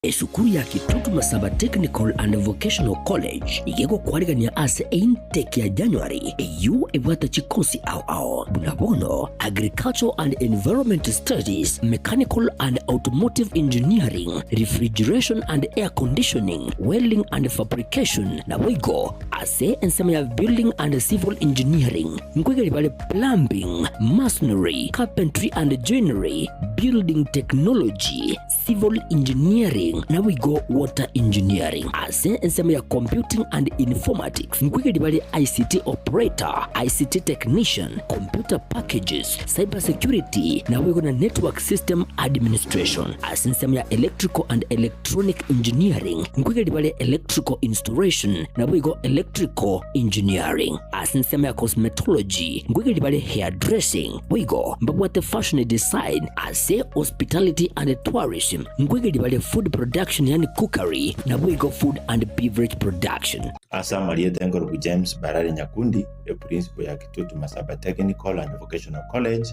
esukuru ya Kitutu Masaba Technical and Vocational College igego kwarigania ase intake ya January eyu ebwata chikosi ao bunabono Agricultural and Environment Studies, Mechanical and Automotive Engineering, Refrigeration and Air Conditioning, Welding and Fabrication na wigo ase ensema ya Building and Civil Engineering ngwege libale Plumbing, Masonry, Carpentry and Joinery, Building Technology, Civil Engineering na wigo Water Engineering ase ensema ya Computing and Informatics ngwege libale ICT Operator, ICT Technician, Computer Packages, Cyber Security na wigo na Network System Administration ase ensema ya Electrical and Electronic Engineering ngwege libale Electrical Installation na wigo Electrical Engineering ase ensema ya Cosmetology ngwege libale Hairdressing wigo mbabwate Fashion Design ase Hospitality and Tourism ngwege libale Food Production yani Cookery na wigo Food and Beverage Production. Asa Marieta Ngorogu James Barare Nyakundi principal ya Kitutu Masaba Technical and Vocational College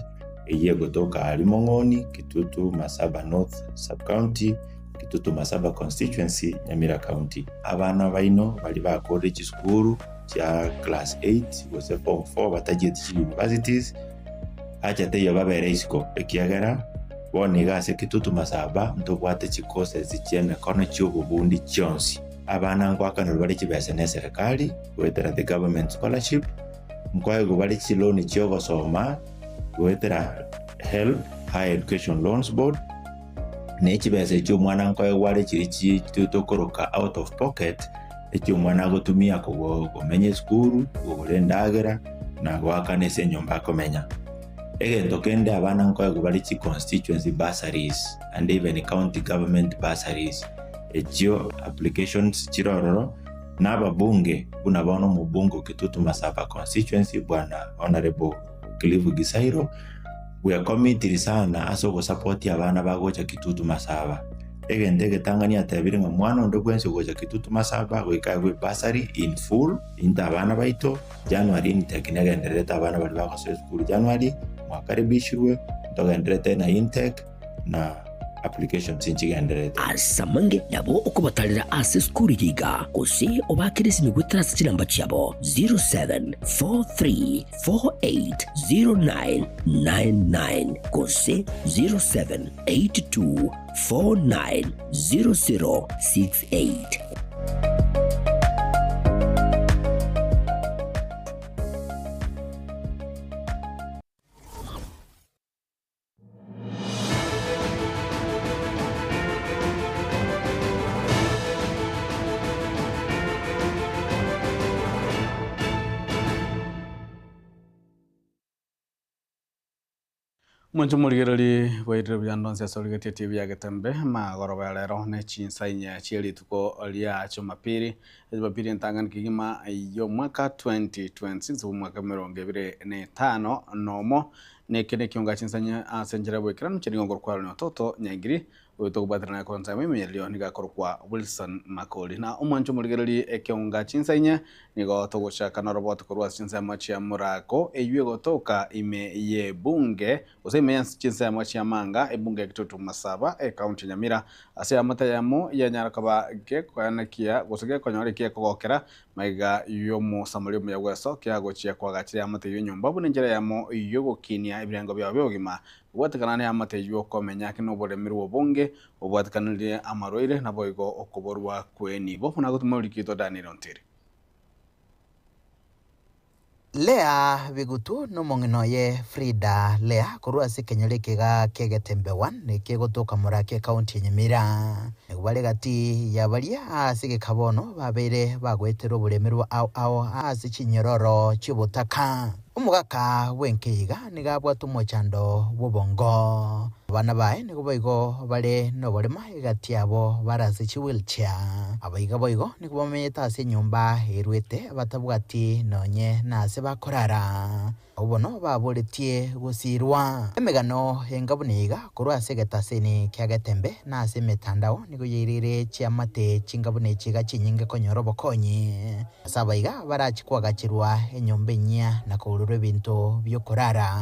eye gotoka Alimongoni, Kitutu Masaba North Sub-County, Kitutu Masaba Constituency, Nyamira County. Abana baino bali ba college school cha class 8 gose form 4 batagiye universities acha teyo babere isiko ekiagera boniga ase Kitutu Masaba ntobwate chikose zichene kono cy'ububundi cyonsi. Abana ngwakana bali kibese ne serikali wetera the government scholarship mkwaye gubali chiloni cyogo soma wetera help higher education loans board ne kibese cyo mwana nkwaye wale kiri kitokoroka out of pocket ekyo mwana gotumia kumenye school gulendagera na gwakane se nyomba komenya egento kende abana nkwaye gubali chi constituency bursaries and even county government bursaries ekyo applications chirororo n'ababunge bunabono mu bungo Kitutu Masaba constituency bwana honorable Clive Gisairo we are committed sana aso go support abana bagocha Kitutu Masaba egende getangania tabiri nga mwana ndo kwense gocha Kitutu Masaba go ikagwe bursary in full intabana baito January nitekinega ndereta abana bali bako school January mwakaribishwe ndogenderete na intake na application tinchigenderete asamange nabo okubatalira ase school yiga kose obakirisi ni gutras chilamba cyabo 0743480999 kose 0782490068. Mwancho muligirali waitire byandonse soligete TV ya Gatembe magoroba ya lero ne chinsainya cheli tuko lia Jumapili ntangani kigima yo mwaka 2026 mwaka 2025 nomo nekene kionga chinsanya asenjera bwekira mchiri ngoro kwa no toto nyangiri uto kubatira na konza mimi leo nigakorwa Wilson Makoli na umwancho muligirali ekionga chinsanya nigo togosha kana robot korwa chinsanya machi ya murako eywe gotoka ime ye bunge useme chinsa machi ya manga ebunge Kitutu Masaba county Nyamira ase amata yamo ya nyarakaba ke kwanakia gosege konyore ke kogokera maiga yomo samalio ya gweso kya gochia kwa gachira amata yonyomba bunenjera yamo yogo kinia ibirango bya byogima ubwatakanane amata yo komenya kino boremirwo bunge ubwatakanire amaroire na boigo okuborwa kweni bo funa gutuma likito Daniel Ontiri Lea Bigutu no mongino ye Frida Lea kurua sikenyole kega Gatembe 1 neke gotoka murake county Nyamira negubale gati yabalia asike kabono babere bagwetero bulemerwa ao asikinyororo kibutaka umugaka wenkeiga nigabwa tumochando bubongo bana bae niguboigo bale no bolema gati abo barase chi wheelchair abaiga boigo nigubamenyeta ase nyumba erwete batabwati nonye nase bakorara obono baboletie gusirwa emegano engabuniga kurwa segetaseni kya Gatembe nase metandao nigoyirire chiamate chingabune chiga chinyinge konyoro bokonyi sabaiga barachikwa gachirwa enyombe nya na kururwe bintu byo korara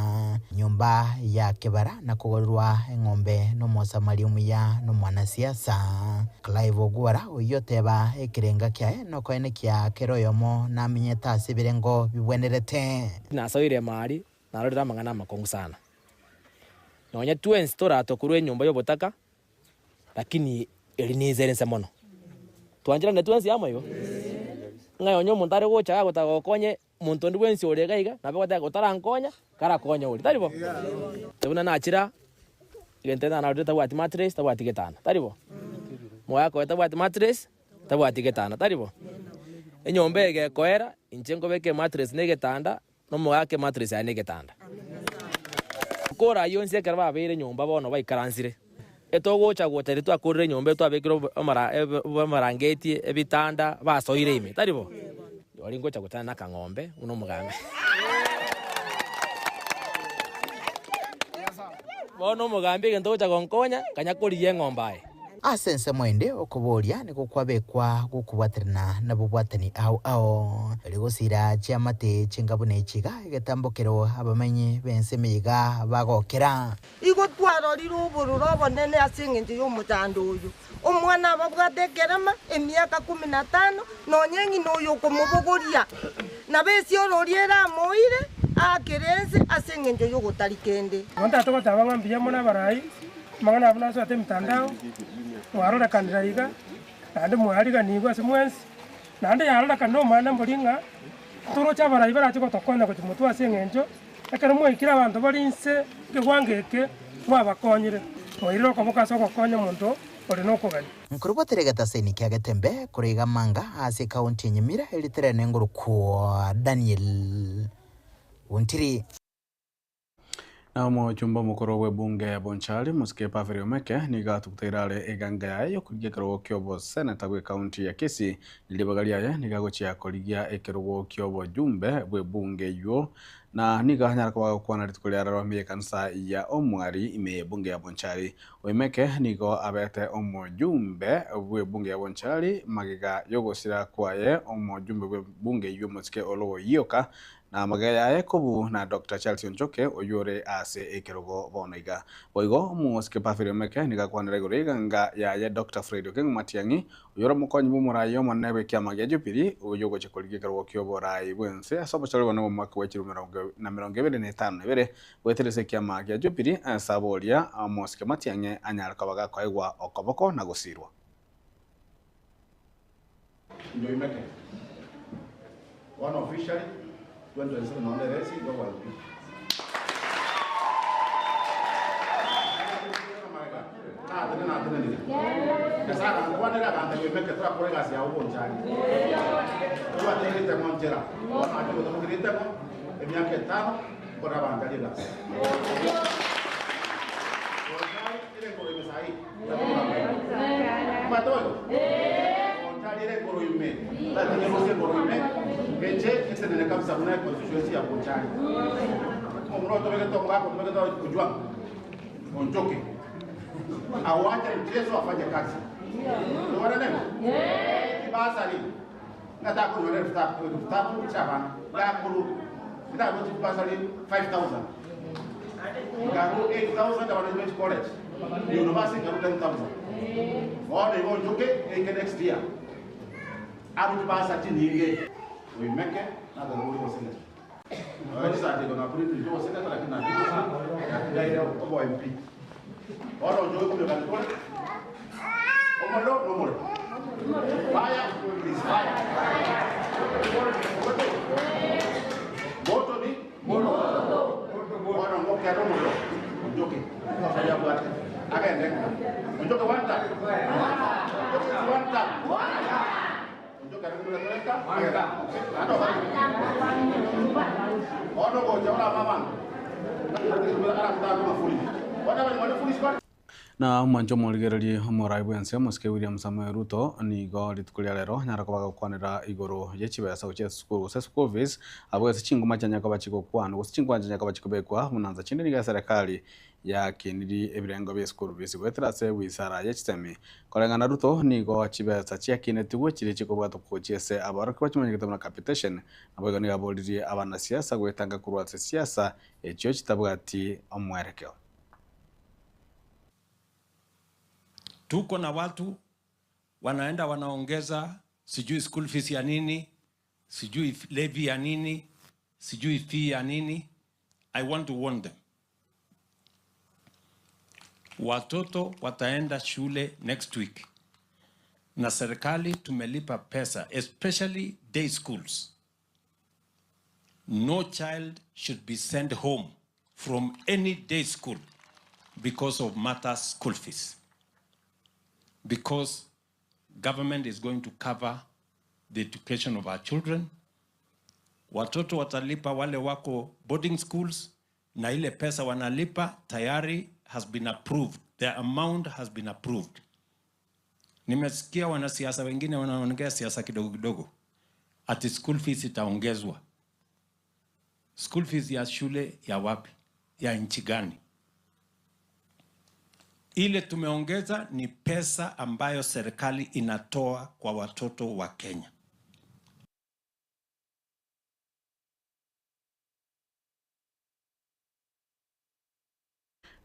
nyumba ya kebara na kugorwa kwiba eng'ombe n'omosamari omuya n'omwanasiasa. Clive Ogwara oyoteba ekirenga kiae nokoene kia keroyomo namenyeta ase birengo bibwenerete. Nasoire mari narorera amang'ana amakongu sana. Nonya twensi toratokorwa enyomba y'obotaka lakini eri nizerense mono. Twanjira ne twensi amo igo. Ng'ayonyo omonto are gocha gotagokonye muntu ndi bwensi orega iga nabe gotarankonya karakonya ori taribo. Tebuna nachira igentena na rota wati mattress tabwati getana taribo. Moya ko tabwati mattress tabwati getana taribo. Enyomba ege koera inchengo beke mattress ne getanda no moya ke mattress ya ne getanda. Kora yonse kerba abere nyomba bono baikaransire. Etogocha gotere twakorire nyomba twabekiro amarangeti ebitanda basoire ime taribo. Yori ngocha gutana na kang'ombe uno mugambe. Bono mugambe gento gocha gonkonya kanyakoriye ng'ombae. Asense mwende okuboria niko kwabekwa gukubwatirana na bubwatani ao rigosira chiamate chingabune chiga igetambokero abamenyi bense miga bagokera igo twarori ruburu robonene asing'enje y'omutando uyu omwana babwatekerama emiaka 15 nonyengi noyo kumubogoria na besi ororiera moire akerense asing'enje y'ogotari kende wanta tokotaba ng'ambia mona barai mangana abuna so ate mtandao warora kandiraika nande mwariga nigwa semwensi nande yarora kando mana mburinga turo chabara ibara chiko tokona ko mutu aseng'enjo akara mwikira abantu barinse kigwangeke mwabakonyire moiriro komuka soko konya muntu ori nokogani nkuruboteregeta seni kya Gatembe kuriga manga ase county Nyamira elitere nguru kwa Daniel Untiri. Na muchumba mukuru w'ebunge ya Bonchari Musike Paveri Omeke niga tukutairale eganga yayo kurigia kirogo kyobo senata gwe county ya Kisii nilibagalia ya niga gochia kurigia ekirogo kyobo jumbe w'ebunge yo na niga hanyara kwa kwana ritukulia rarwamie kanisa ya omwari ime bunge ya Bonchari Omeke nigo abete omojumbe w'ebunge ya Bonchari magiga yogosira kwaye omojumbe w'ebunge yo Musike olowo yoka na magaya ekobu na Dr. Charles Njoke oyore ase ekerogo bonaiga boigo Musike Paveri Omeke niga kwanere gorega nga ya Dr. Fred Okeng Matiangi oyora mukonyi mumurayo manebe kya magya piri oyogo chekoliga kerogo kyoborai bwense asobo chalo no mwaka wa 2025 ebere weterese kya magya piri asabolia Musike Matiangi anyara kabaga kwaigwa okoboko na gosirwa ndio imeke one officially 2027 on the resi go well. Sasa kwa nini kanta imeke kwa kolega sia huko njani. Kwa nini temonjera. Kwa nini tutamkirita kwa emiaka 5 kwa bandalia gas. Ile kwa mesai. Matoyo. Ile kwa ime. Lakini mose kwa ime. Meche extended kabisa mna constituency ya Bonchari. Omro to begeto ngako to begeto kujua. Onjoke. Awaje mchezo afanye kazi. Unaona neno? Basa ni. Nataka kunyorea tutaku chabana. Ya kuru. Ndio mtu basa ni 5000. Garu 8000 wa University College. University garu 10000. Wale onjoke next year. Abu basa chini ile. We make it na the rule was in it. Wajisa ati kuna print ndio seneta lakini na ndio sana. Ndio ile kwa MP. Wao ndio kule kwa. Omolo omolo. Fire is fire. Moto ni moto. Wao ndio kwa omolo. Njoke. Sasa bwana. Akaenda. Njoke wanta. Wanta. na mwanjo moligereri moraibu yanse Musike William Samuel Ruto nigo ritukulia lero nyara kubaga kwanira igoro yechibesa uche school fees abwese chinguma chanya kabachiko kwano gusingwa chanya kabachiko bekwa munanza chindi niga serikali ya kiniri ebirengo bya school fees wetrase wisara yechitemi kolengana Ruto nigo chibesa chia kinetiwe chiri chikobwato kochese abaro kwachimanye kitamna capitation abego niga boliri abana siasa gwetanga kurwatse siasa echo chitabwati omwerekeo Tuko na watu wanaenda wanaongeza sijui school fees ya nini, sijui levy ya nini, sijui fee ya nini. I want to warn them. Watoto wataenda shule next week. Na serikali tumelipa pesa, especially day schools. No child should be sent home from any day school because of matters school fees. Because government is going to cover the education of our children. Watoto watalipa wale wako boarding schools, na ile pesa wanalipa tayari has been approved. The amount has been approved. Nimesikia wanasiasa wengine wanaongea siasa kidogo kidogo. Ati school fees itaongezwa. School fees ya shule ya wapi? Ya nchi gani? Ile tumeongeza ni pesa ambayo serikali inatoa kwa watoto wa Kenya.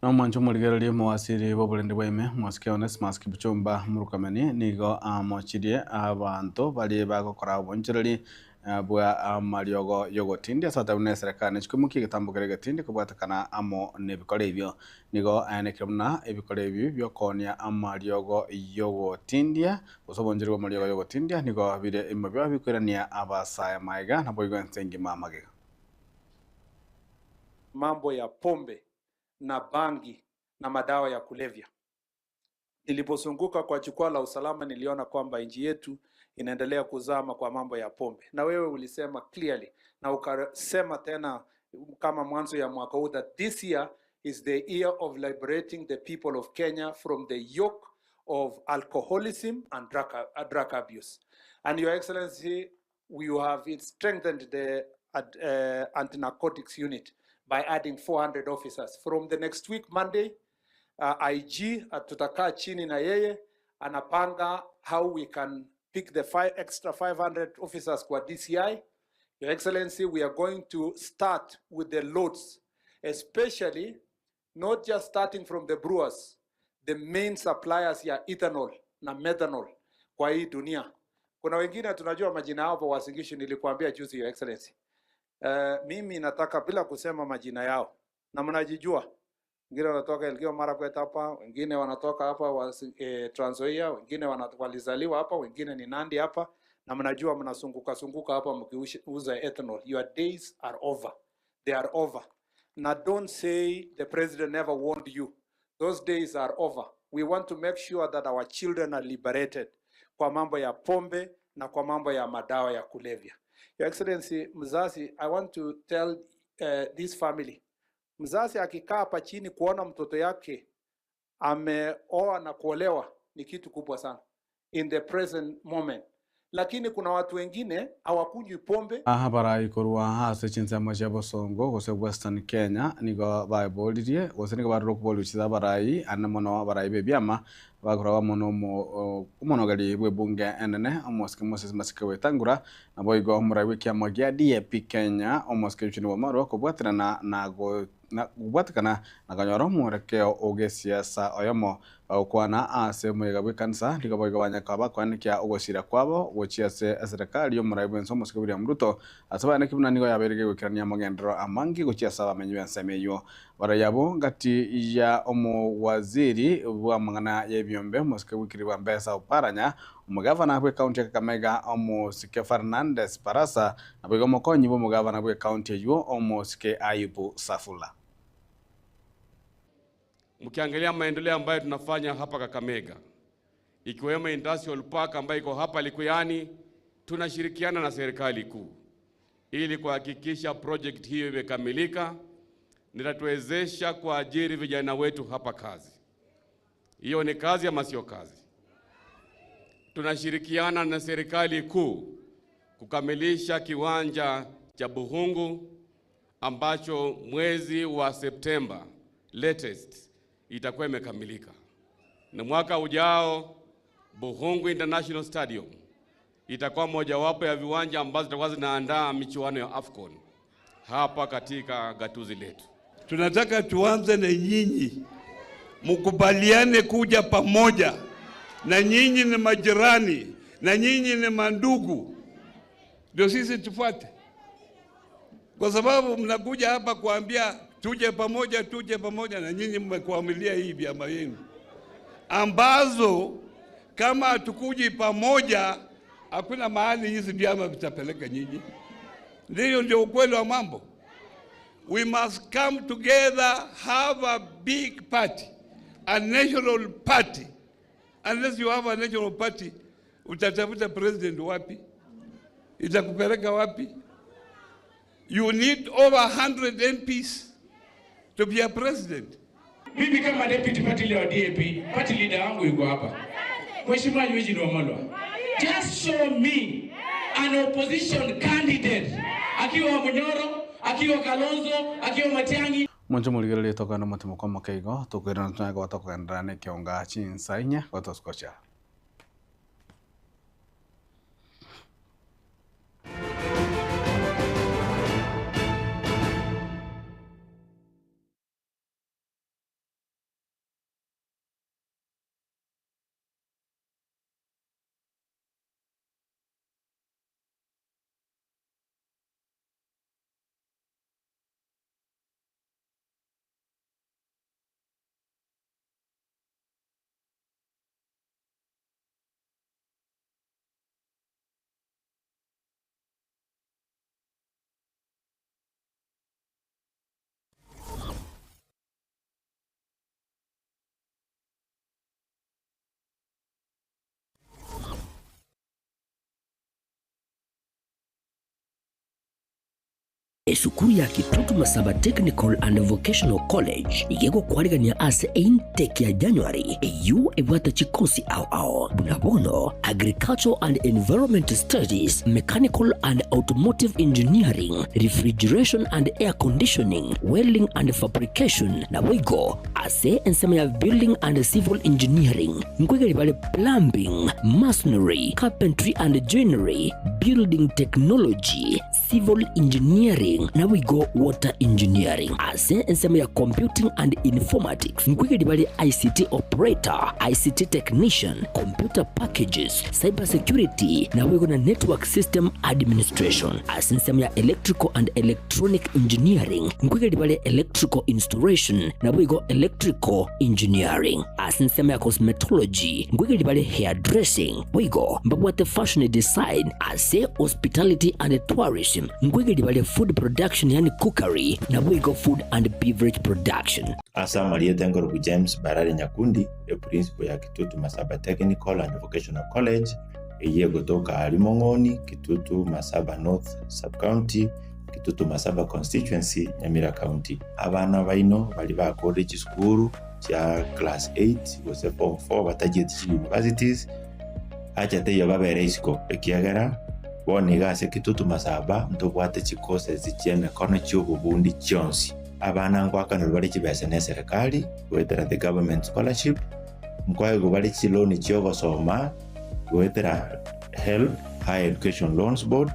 Na mwancho muligereri mwasiri bobulendi bwaime mwasike Onesmus Kipchumba murukameni nigo amochirie abantu bali bagokora obonchereri bwa mariogo yogotindia sata bune serikali chikumuki gitambukire gatindi kubwatakana amo nebikore ibyo nigo anekirumna ebikore ibyo byokonia amariogo yogotindia usobonjerwa mariogo yogotindia nigo bire imabya bikwirania abasaya maiga nabo igonsengi mamage mambo ya pombe na bangi na madawa ya kulevya. Nilipozunguka kwa jukwaa la usalama niliona kwamba nchi yetu inaendelea kuzama kwa mambo ya pombe. Na wewe ulisema clearly na ukasema tena kama mwanzo ya mwaka huu that this year is the year of liberating the people of Kenya from the yoke of alcoholism and drug abuse. And Your Excellency, we have strengthened the anti-narcotics unit by adding 400 officers. From the next week, Monday, IG tutakaa chini na yeye anapanga how we can pick the extra 500 officers kwa DCI. Your Excellency, we are going to start with the loads, especially not just starting from the brewers, the main suppliers ya ethanol na methanol kwa hii dunia. Kuna wengine tunajua majina yao kwa Wasingishu, nilikuambia juzi, Your Excellency. Mimi nataka bila kusema majina yao na mnajijua. Wengine wanatoka Elgeyo Marakwet hapa, wengine wanatoka hapa Trans Nzoia, wengine walizaliwa hapa, wengine ni Nandi hapa, na mnajua mnasunguka hapa mkiuza ethanol. Your days are over. They are over. Now don't say the president never warned you. Those days are over. We want to make sure that our children are liberated kwa mambo ya pombe na kwa mambo ya madawa ya kulevya. Your Excellency, mzazi, I want to tell this family. Mzazi akikaa hapa chini kuona mtoto yake ameoa na kuolewa ni kitu kubwa sana in the present moment. Lakini kuna watu wengine hawakunywi pombe. Barai korwa hase chinsa machabo songo gose Western Kenya nigo baibolirie gose nigo barro kuboluchiza barai anamono barai bebiama bagora mono mono gali bwebunge enene omoske Moses Masika wetangura na boigo murai wikia magia DAP Kenya omoske chini wa maro kubwatrana na go na kubwatkana na ganyoro murekeo oge siasa oyomo ukwana ase muyegabe kansa ndigo boigo banyakaba kwanikia ogosira kwabo gochiase serikali yo murai bwenso omoske William Ruto asabana kibuna nigo yaberege gukirania mogendro amangi gochiasa bamenyu yansemeyo barayabo ngati ya omo waziri wa mangana yebyombe moske wikiri wa mbesa uparanya umugavana wa county ya Kakamega omo Sike Fernandez Parasa na boigo mokonyi bo mugavana wa county yo omo Sike Ayubu Safula. Mkiangalia maendeleo ambayo tunafanya hapa Kakamega, ikiwemo industrial park ambayo iko hapa Likuyani, tunashirikiana na serikali kuu ili kuhakikisha project hiyo imekamilika, nitatuwezesha kuajiri vijana wetu hapa kazi. Hiyo ni kazi ama sio kazi? Tunashirikiana na serikali kuu kukamilisha kiwanja cha Buhungu ambacho mwezi wa Septemba latest itakuwa imekamilika. Na mwaka ujao Buhungu International Stadium itakuwa mojawapo ya viwanja ambazo zitakuwa zinaandaa michuano ya AFCON hapa katika gatuzi letu. Tunataka tuanze na nyinyi, mkubaliane kuja pamoja na nyinyi ni majirani, na nyinyi ni mandugu, ndio sisi tufuate. Kwa sababu mnakuja hapa kuambia tuje pamoja, na nyinyi mmekuamilia hii vyama yenu ambazo kama hatukuji pamoja hakuna mahali hizi vyama vitapeleka nyinyi. Ndio ukweli wa mambo. We must come together, have a big party, a national party. Unless you have a national party, utatafuta president wapi? Itakupeleka wapi? You need over 100 MPs to be a president. Mimi kama deputy party leader wa DAP, party leader wangu yuko hapa. Mheshimiwa Eugene Wamalwa. Just show me an opposition candidate. Akiwa Munyoro, akiwa Kalonzo, akiwa Matiang'i. Mwanzo muligerele toka na mutimo kwa makaigo, tokwera ntanya kwa toka ndane kionga chinsainya kwa toskocha. Esukuru ya Kitutu Masaba Technical and Vocational College igego kwarigania ase intake ya January eyu ebwata chikosi ao bunabono Agricultural and Environment Studies, Mechanical and Automotive Engineering, Refrigeration and Air Conditioning, Welding and Fabrication na wigo ase ensema ya Building and Civil Engineering nkwegeri bale Plumbing, Masonry, Carpentry and Joinery, Building Technology, Civil Engineering na wigo Water Engineering ase ensema ya Computing and Informatics nkwegeri bale ICT Operator, ICT Technician, Computer Packages, Cyber Security na wigo na Network System Administration ase ensema ya Electrical and Electronic Engineering nkwegeri bale Electrical Installation na wigo Electrical Engineering ase ensema ya Cosmetology nkwegeri bale Hairdressing wigo mbabwate Fashion Design ase Hospitality and Tourism nkwegeri bale Food Production yani cookery na wigo Food and Beverage Production. Asa Maria Tengorogu James Barari Nyakundi e principal ya Kitutu Masaba Technical and Vocational College eye gotoka Alimongoni, Kitutu Masaba North Sub-County, Kitutu Masaba Constituency, Nyamira County. Abana baino bali ba college school ya class 8 gose form 4 batagiye universities acha teyo babere isiko ekiagera bone gase Kitutu Masaba ndobwate chikose zicheme kono cy'ububundi cyonsi. Abana ngwakana bali kibese ne serikali wetera the government scholarship mkwaye bali chiloni cyo gosoma wetera help higher education loans board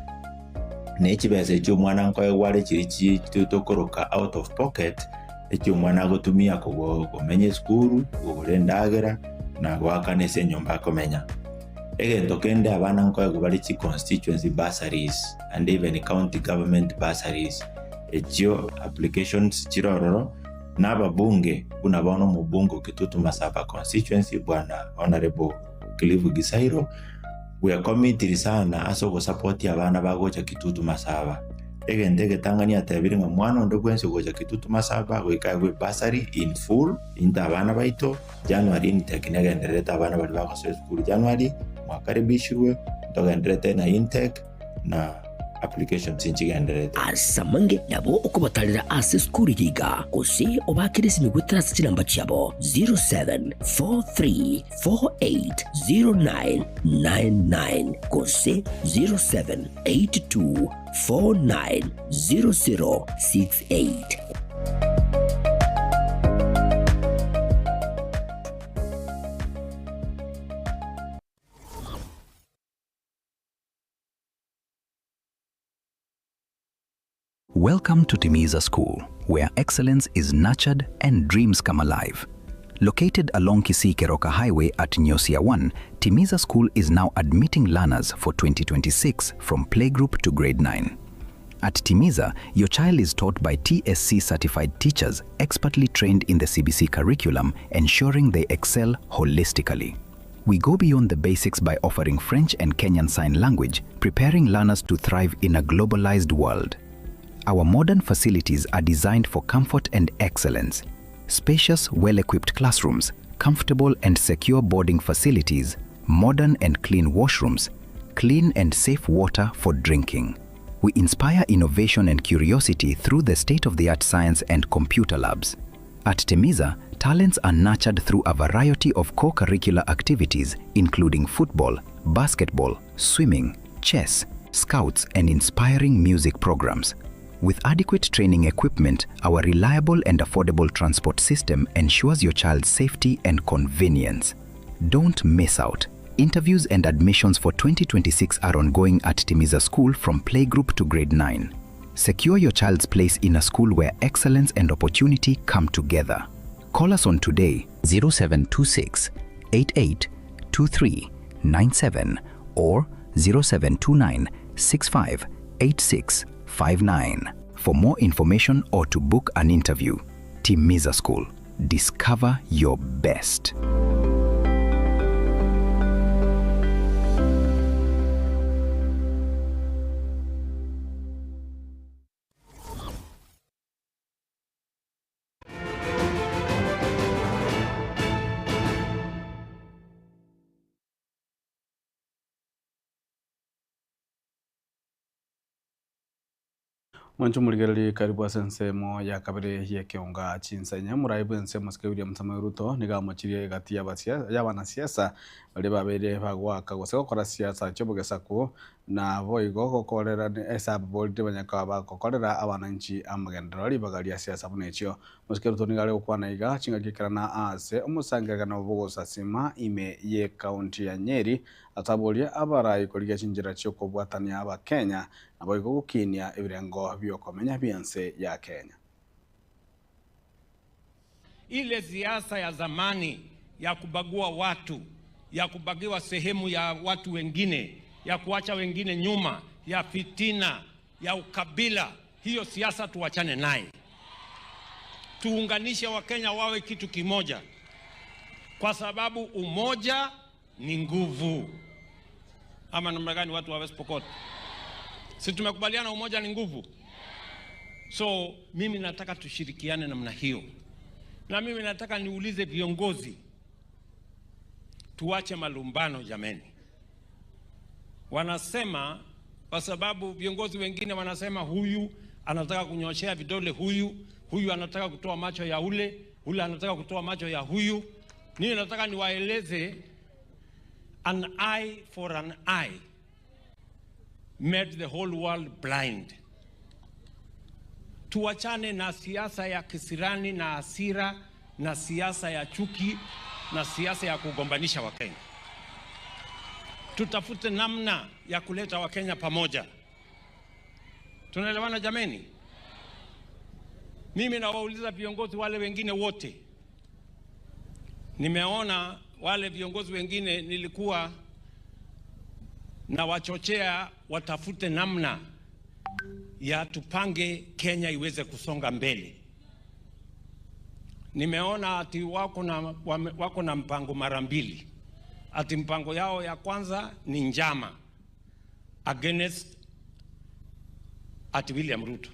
ne kibese cyo mwana nkwaye wale kiri kitokoroka out of pocket ekyo mwana gotumia kumenye school urendagera na gwakane se nyumba komenya egento kende abana nkwaye bali chi constituency bursaries and even county government bursaries ekyo applications chirororo n'ababunge bunabono mu bungo Kitutu Masaba constituency bwana honorable Clive Gisairo we are committed sana aso go support abana bagocha Kitutu Masaba egende getangania tabiri nga mwana ndo kwense gocha Kitutu Masaba go ikawe bursary in full inda abana baito January intake negendereta abana bali bakoso school January mwakaribishwe ndogenderete na intake na application sinchigenderete asamange nabo okubatalira ase school yiga kose obakirisi ni gwetrasa kiramba cyabo 0743480999 kose 0782490068. Welcome to Timiza School, where excellence is nurtured and dreams come alive. Located along Kisii-Keroka Highway at Nyosia 1, Timiza School is now admitting learners for 2026 from playgroup to grade 9. At Timiza, your child is taught by TSC-certified teachers expertly trained in the CBC curriculum, ensuring they excel holistically. We go beyond the basics by offering French and Kenyan Sign Language, preparing learners to thrive in a globalized world. Our modern facilities are designed for comfort and excellence. Spacious, well-equipped classrooms, comfortable and secure boarding facilities, modern and clean washrooms, clean and safe water for drinking. We inspire innovation and curiosity through the state-of-the-art science and computer labs. At Timiza, talents are nurtured through a variety of co-curricular activities including football, basketball, swimming, chess, scouts, and inspiring music programs. With adequate training equipment, our reliable and affordable transport system ensures your child's safety and convenience. Don't miss out. Interviews and admissions for 2026 are ongoing at Timiza School from playgroup to grade 9. Secure your child's place in a school where excellence and opportunity come together. Call us on today 0726 88 2397 or 0729 65 86 59. For more information or to book an interview. Timiza School. Discover your best. Mwancho muligereri karibu asensemo ya kabere ya kionga chinsanya muraibu nsemo ske William Samoei Ruto nigamuchirie gati y'abana siasa bali babere bagwaka guseko kora siasa cyobugesako na boigo gokorera esa bolde banyaka bakokorera abananchi amagendero bagalia siasa bunecho muske Ruto nigale okwana iga chinga gikarana ase umusangirana obugosa sima ime ye county ya Nyeri atabolia abarai koliga chinjira cyo kubwatania aba Kenya naboigo gukinia ibirengo byokomenya byanse ya Kenya. Ile siasa ya zamani ya kubagua watu, ya kubagiwa sehemu ya watu wengine, ya kuacha wengine nyuma, ya fitina, ya ukabila, hiyo siasa tuachane naye. Tuunganishe Wakenya wawe kitu kimoja, kwa sababu umoja ni nguvu. Ama namna gani watu wa West Pokot? Si tumekubaliana umoja ni nguvu? So mimi nataka tushirikiane namna hiyo. Na mimi nataka niulize viongozi, tuache malumbano jameni. Wanasema, kwa sababu viongozi wengine wanasema huyu anataka kunyoshea vidole huyu anataka kutoa macho ya ule anataka kutoa macho ya huyu. Nini nataka niwaeleze, an eye for an eye made the whole world blind. Tuachane na siasa ya kisirani na hasira na siasa ya chuki na siasa ya kugombanisha Wakenya. Tutafute namna ya kuleta Wakenya pamoja. Tunaelewana jameni? Mimi nawauliza viongozi wale wengine wote. Nimeona wale viongozi wengine nilikuwa na wachochea watafute namna ya tupange Kenya iweze kusonga mbele. Nimeona ati wako na mpango mara mbili. Ati mpango yao ya kwanza ni njama against ati William Ruto.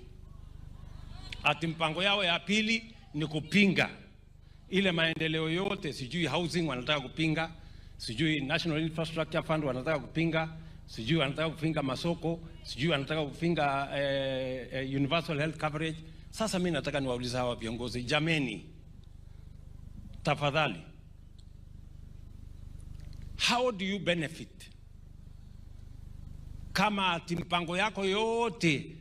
Ati mpango yao ya pili ni kupinga ile maendeleo yote, sijui housing wanataka kupinga, sijui National Infrastructure Fund wanataka kupinga, sijui wanataka kupinga masoko, sijui wanataka kupinga universal health coverage. Sasa mimi nataka niwaulize hawa viongozi, jameni, tafadhali, how do you benefit kama ati mpango yako yote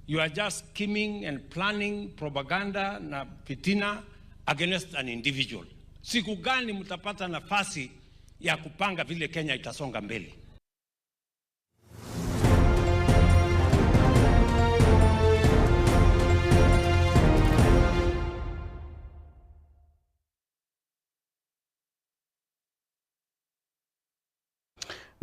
you are just scheming and planning propaganda na fitina against an individual? Siku gani mtapata nafasi ya kupanga vile Kenya itasonga mbele?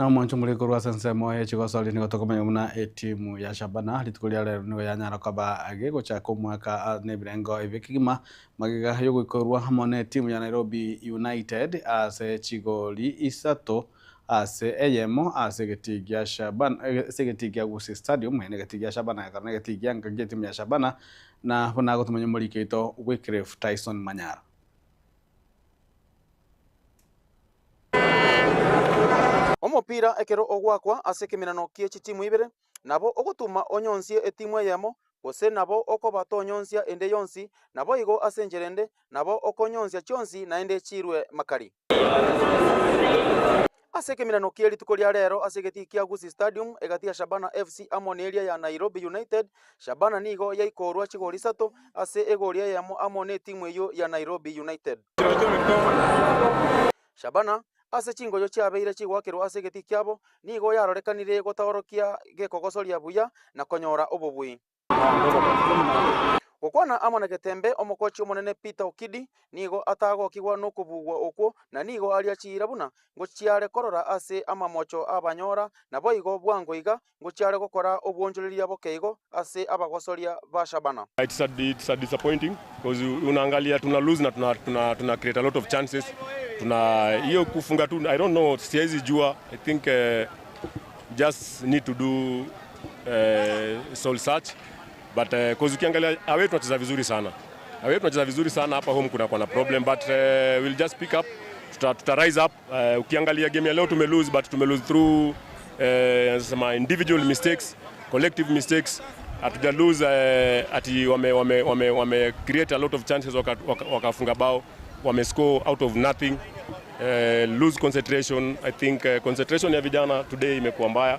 na mwancho muri kurwa sense moye chigosoli ni gotoka muna timu ya Shabana litukulia lero ni ya nyara kaba agego cha kumwaka ne birengo ibikigima magiga yo gukorwa hamone timu ya Nairobi United ase chigoli isato ase eyemo ase getigia Shabana segetigia Gusii Stadium ene getigia Shabana kana getigia ngage timu ya Shabana na hona gotumenya muri keito Wycliffe Tyson Manyara. Omupira ekero ogwakwa ase kemirano kie timu ibere nabo ogotuma onyonsie etimu eyemo gose nabo okobata onyonsia ende yonsi nabo igo ase njerende nabo okonyonsia chionsi naende chirwe makari ase kemirano kie rituko ria rero ase getikia Gusii Stadium egatia Shabana FC amoni area ya Nairobi United. Shabana nigo yaikorwa chigori sato ase egoria yamo amoni timu eyo ya Nairobi United. Shabana ase chingoyo chiabeire chigwakirwa ase geti kiabo nigo yarorekanire gotorokia gekogosoria buya na konyora obobui gukwana amona getembe omokochi omonene Peter Okidi nigo atagokigwa nokubugwa okwo na nigo aria chira buna ngochiare korora ase amamocho abanyora na boigo bwango iga ngochiare gokora obwonjoreria bokeigo ase abagosoria ba Shabana. It's a disappointing because unaangalia tuna lose na tuna create a lot of chances. Tuna hiyo kufunga tu, I don't know, siwezi jua. I think just need to do soul search, but cause ukiangalia away tunacheza vizuri sana hapa home kuna na problem, but we'll just pick up, tuta rise up. Ukiangalia game ya leo tumelose, but tumelose through some individual mistakes, collective mistakes. Hatuja lose ati wame create a lot of chances wakafunga bao, wame score out of nothing. Lose concentration. I think concentration ya vijana today imekuwa mbaya.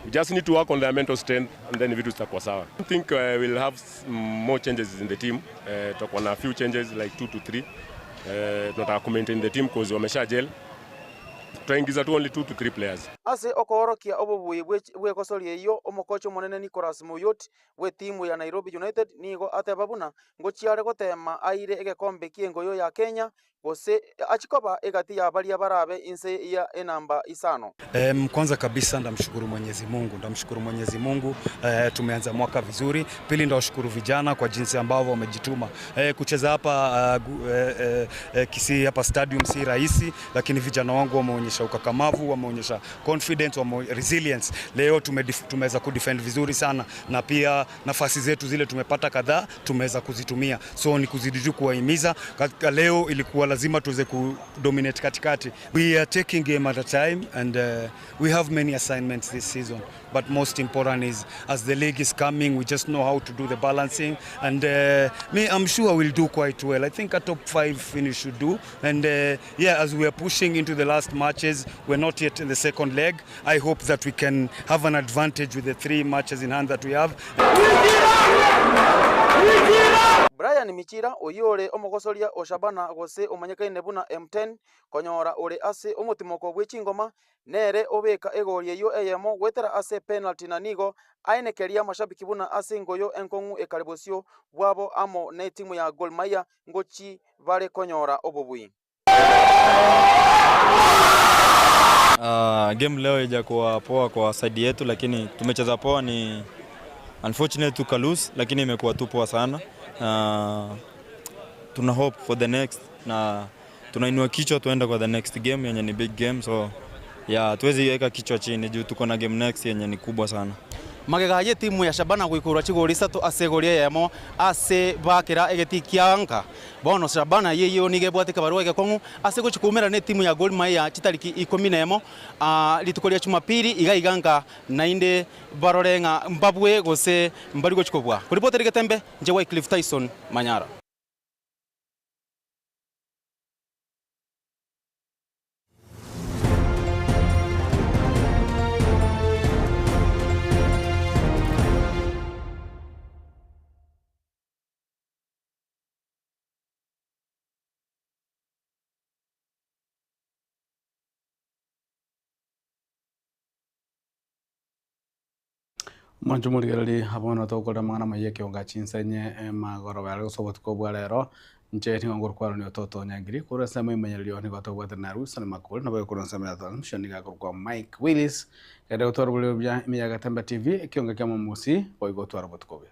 We just need to work on their mental strength and then vitu zitakuwa sawa. I think we'll have more changes in the team. Tutakuwa na few changes like 2 to 3. Tunataka ku maintain the team because wamesha gel. Tutaingiza tu only 2 to 3 players. Ase okorokia obobui bwekosoria iyo omokocho monene Nicholas Muyot we timu ya Nairobi United nigo atebabuna ngochiare gotema aire egekombe kiengoyo ya Kenya gose achikoba egati ya balia barabe inse ya enamba isano. Kwanza kabisa ndamshukuru Mwenyezi Mungu, tumeanza mwaka vizuri. Pili ndawashukuru vijana kwa jinsi ambavyo wamejituma. Kucheza hapa Kisii hapa stadium si rahisi, lakini vijana wangu wameonyesha ukakamavu, wameonyesha confidence, resilience. Leo tumeweza kudefend vizuri sana na pia nafasi zetu zile tumepata kadhaa tumeweza kuzitumia. So ni kuzidi tu kuwahimiza. Leo ilikuwa lazima tuweze kudominate katikati. We are taking game at a time and we have many assignments this season, but most important is as the league is coming we just know how to do the balancing, and I'm sure we'll do quite well. I think a top 5 finish should do, and yeah, as we are pushing into the last matches, we're not yet in the second leg. I hope that we can have an advantage with the 3 matches in hand that we have. Brian Michira oyore omogosoria oshabana gose omanyakaine buna M10 konyora ore ase omotimoko gwechingoma nere obeka egorie yo eyemo gwetera ase penalty na nigo ainekeria mashabiki buna ase ngoyo enkongu ekaribosio bwabo amo ne timu ya Gor Mahia ngochi bare konyora obobui. Game leo haijakuwa poa kwa side yetu, lakini tumecheza poa. Ni unfortunate tuka lose, lakini imekuwa tu poa sana. Tuna hope for the next na tunainua kichwa tuenda kwa the next game yenye ni big game, so yeah, tuwezi weka kichwa chini juu tuko na game next yenye ni kubwa sana. Magagaye timu ya Shabana guikurwa chigori sato ase goria yemo ase bakira egetikianga bono Shabana yeyo nigebwate kabarua gekongu ase gochikumera ne timu ya Gor Mahia chitariki 11 litukoria Jumapili igaiganga nainde barorenga mbabwe gose mbari gochikobwa kuripota rigetembe nje Wycliffe Tyson Manyara. Manjumuri gerali habono to koda mangana maye kionga chinsenye magoro bale so botko bwalero nche ni ngor kwaro ni ototo nyangiri kura sama imenyelio ni goto wata na rusa na makol na bakuru sama ya mshoni ga kwa Mike Willis kada otor bule bya miyaga Tamba TV kionga kama musi boy goto arabotkobe.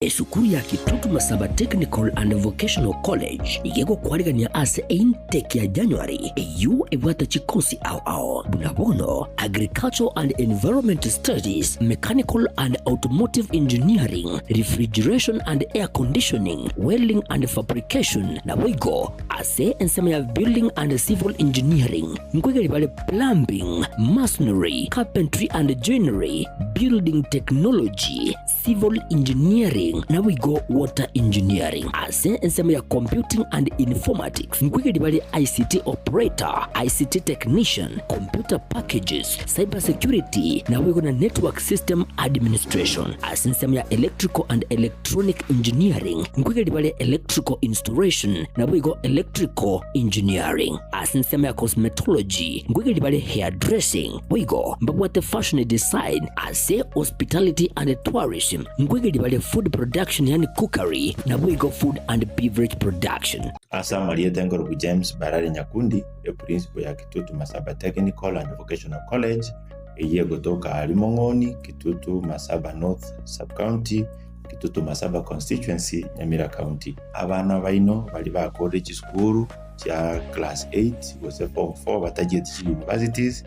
Esukuru ya Kitutu Masaba Technical and Vocational College igego kwarigania ase intake ya January eyu ebwata chikosi ao bunabono Agricultural and Environment Studies, Mechanical and Automotive Engineering, Refrigeration and Air Conditioning, Welding and Fabrication na wigo ase ensema ya Building and Civil Engineering ngwege bale Plumbing, Masonry, Carpentry and Joinery, Building Technology, Civil Engineering na we go Water Engineering. Ase ensema ya Computing and Informatics ngwege bale ICT Operator, ICT Technician, Computer Packages, Cyber Security na we go na Network System Administration. Ase ensema ya Electrical and Electronic Engineering ngwege bale Electrical Installation na we go Electrical Engineering. Ase ensema ya Cosmetology ngwege bale Hairdressing we go mbabwate Fashion Design. Ase Hospitality and Tourism ngwege bale Food Production yani cookery na we go Food and Beverage Production. Asa Marieta Ngorogu James Barari Nyakundi principal ya Kitutu Masaba Technical and Vocational College eye gotoka Alimongoni, Kitutu Masaba North Sub-County, Kitutu Masaba Constituency, Nyamira County. Abana baino bali ba college school cha class 8 gose form 4 batagiye universities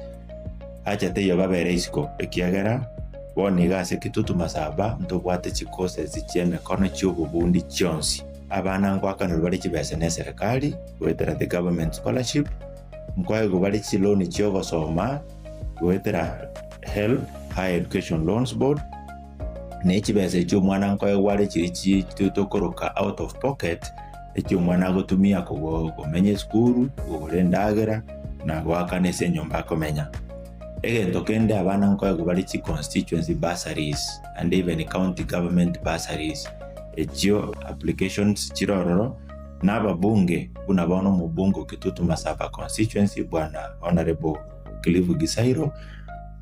acha teyo babere isiko ekiagera bonigase Kitutu Masaba ntobwate chikose zicheme kono cy'ububundi cyonsi. Abana ngwakano bali kibese ne serikali wetera the government scholarship mkwaye gubali loan cyogo soma wetera help higher education loans board ne kibese cy'umwana nkwaye wale kiri kitokoroka out of pocket ekyo mwana gotumia kumenye school gulendagera na gwakanese nyomba komenya. Egento kende abana nkwaye gubali constituency bursaries and even county government bursaries. Ekyo applications chirororo n'ababunge bunabono mu bungo Kitutu Masaba constituency bwana honorable Clive Gisairo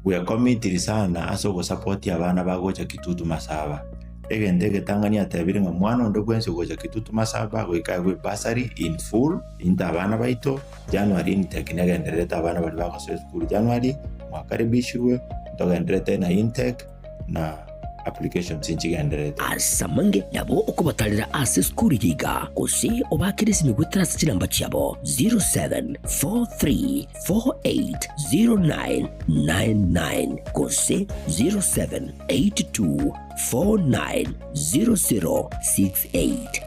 we are committed sana aso go support abana bagocha Kitutu Masaba. Egende Tanganyika tabiringa mwana ndo gwense gocha Kitutu Masaba go ikawe bursary in full inta abana baito January intake nagendereta abana bali bako school January mwakaribishwe ndogendereta na intake na application tinchigendereta asamange yabo okubatalira ase skuri yiga kusi obakirisi ni gutrasa chilamba chabo 0743480999 kusi 0782490068.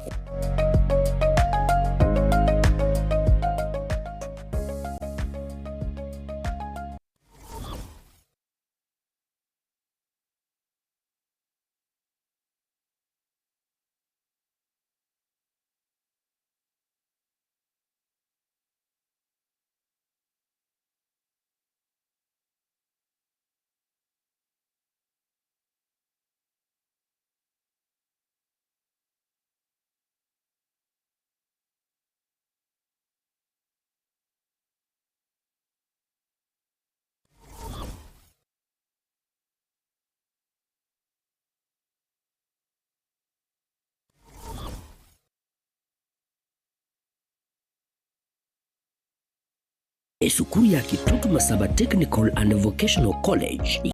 Esukuru ya Kitutu Masaba Technical and Vocational College